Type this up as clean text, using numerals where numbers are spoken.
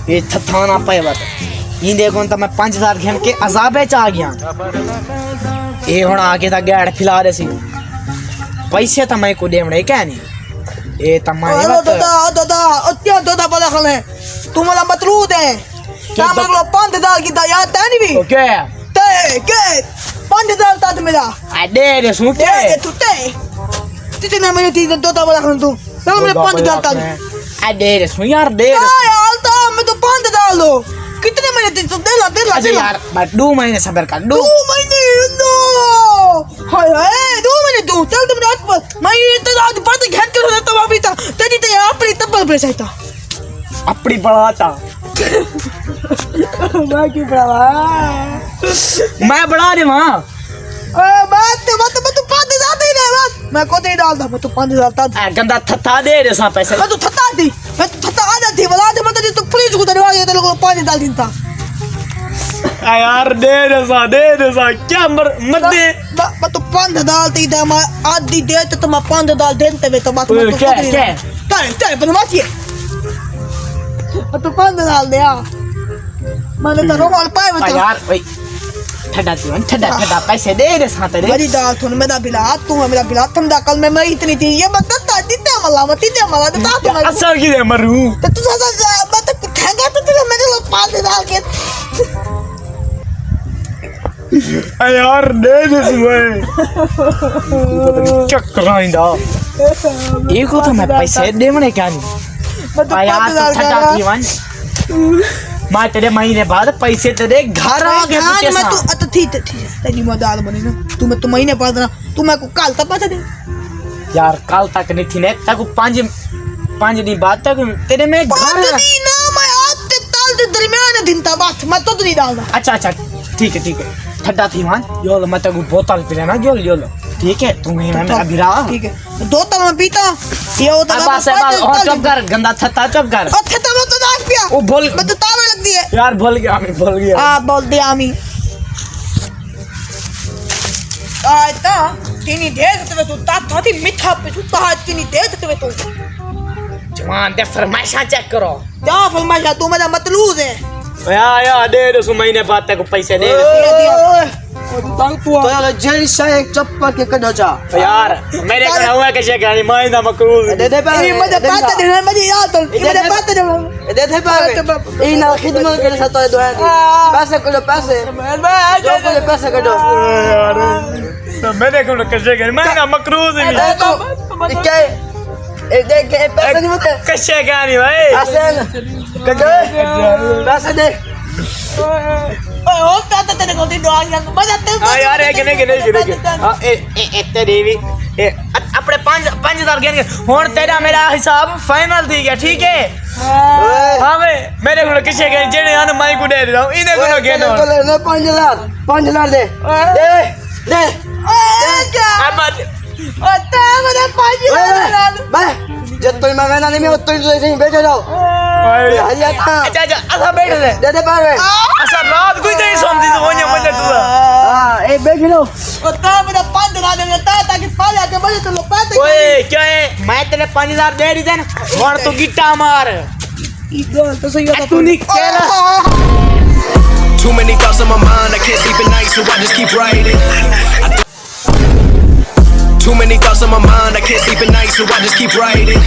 ये थथाना पे बात ये देखो तो मैं 5000 घेन के अजाबे च आ गया ये हुन आके ता गैड़ खिला दे सी पैसे तो मैं को देवणे क्या नहीं ये तो मैं दादा अत्या दादा बड़ा खले तू मला मतलूद है क्या मतलब 5000 की दा याद है नहीं भी ओके ते के 5000 ता मेरा आ दे सुटे दे तू ते तितने मेरे ती दादा बड़ा खले तू ना मेरे 5000 ता आ दे सुन यार दे यार ता मैं तो 5000 लो कितने महीने ती तो दे ला यार बस 2 महीने सब्र कर 2 महीने नो हाय हाय 2 महीने तू चल तुम रात पर मैं तो रात पर तो घेर के रहता हूं अभी तक तेरी तो अपनी तब्बल पे सहता अपनी बढ़ाता मैं क्यों बढ़ावा मैं बढ़ा दे वहां मैं तो 5000 दे दे बस मैं को दे डालता मैं तो 5000 ता गंदा थथा दे रे सा पैसे मैं तो थता थी मैं तो थता आ जाती बता दे मैं तो पुलिस को दरवा दे लोग 5000 देता यार दे सा क्या मत दे मैं तो 5000 दी दे मैं आधी दे तो मैं 5000 देते वे तो बात मैं तो क्या तारे बदमाशी है मैं तो 5000 दे आ मैंने तो रोमाल पाए बता यार भाई ठड्डा पैसे दे रे सा तेरे मेरी दाल थोन मेरा बिला तू है मेरा बिला तुम दा कल में मैं इतनी थी ये मत ता दीते मला तो ता असर की दे मरू तो तू सा मैं तो खाएगा तो तेरे मेरे लोग 5000 के यार दे सुए चक्कर आइंदा ये को तो मैं पैसे देवने क्या नहीं मैं तो यार तो ठड्डा थी वन मैं तेरे महीने बाद पैसे तेरे घर आ गए मैं तू अच्छा ठीक है तेरी मदद बनी ना तू मैं तो महीने बाद ना तू मैं को कल तक पैसे दे यार कल तक नहीं थी ने तक 5 दिन बाद तक तेरे में घर ना मैं आज ते ताल के दरमियान दिन ता बात मैं तो नहीं डालदा अच्छा ठीक है ठड्डा थी मान योल मैं तेको बोतल पिलाना योल ठीक है तू मैं मेरा बिरा ठीक है दो तल में पीता ये होता है बस और चुप कर गंदा थत्ता चुप कर अच्छा तो मैं तो दास पिया वो बोल मैं तो तावे लग दी है यार भूल गया हां बोल दिया आमी आयता तिनी दे सकते तू ता थाती मीठा पे तू ता तिनी दे सकते तू जवान दे फरमाइशा चेक करो क्या फरमाइशा तू मेरा मतलूज है या दे सो महीने बाद तक पैसे दे तो यार जेल से एक चप्पल के कदो जा यार मेरे को हुआ कैसे गाड़ी महीना मकरूज दे ये मजे बात दे मजे यार तो मजे बात दे पे ई ना खिदमत के साथ तो दुआ पैसे करो पैसे जो बोले पैसे करो यार मेरे को कैसे गाड़ी महीना मकरूज नहीं क्या ए देख के पैसे नहीं होते कैसे गाड़ी भाई पैसे कदो पैसे दे ओ ताता तेरे को दिन आ गया मजा ते हां यार एक नहीं हां ए तेरी भी अपने 5000 गेन के हुन तेरा मेरा हिसाब फाइनल थी गया ठीक है हां मेरे को किसे गए जेने आने माई को दे रहा हूं इने को गेन 5000 दे क्या अब ओ ता मेरा 5000 मैं जब तो मैं ना नहीं मैं तो यहीं बैठे जाओ अच्छा ऐसा बैठ दे पावे ऐसा रात को नहीं समझी तो वने मजे तू हां ए बैठ लो ओ ता मेरा 5000 दे ताकि पा जाके मजे तो लो पैसे ओए क्या है मैं तेरे 5000 दे दी देन और तू गिट्टा मार इधर तो सही होता तू नहीं कह Too many thoughts on my mind, I can't sleep at night, so I just keep writing. Too many thoughts on my mind, I can't sleep at night, so I just keep writing.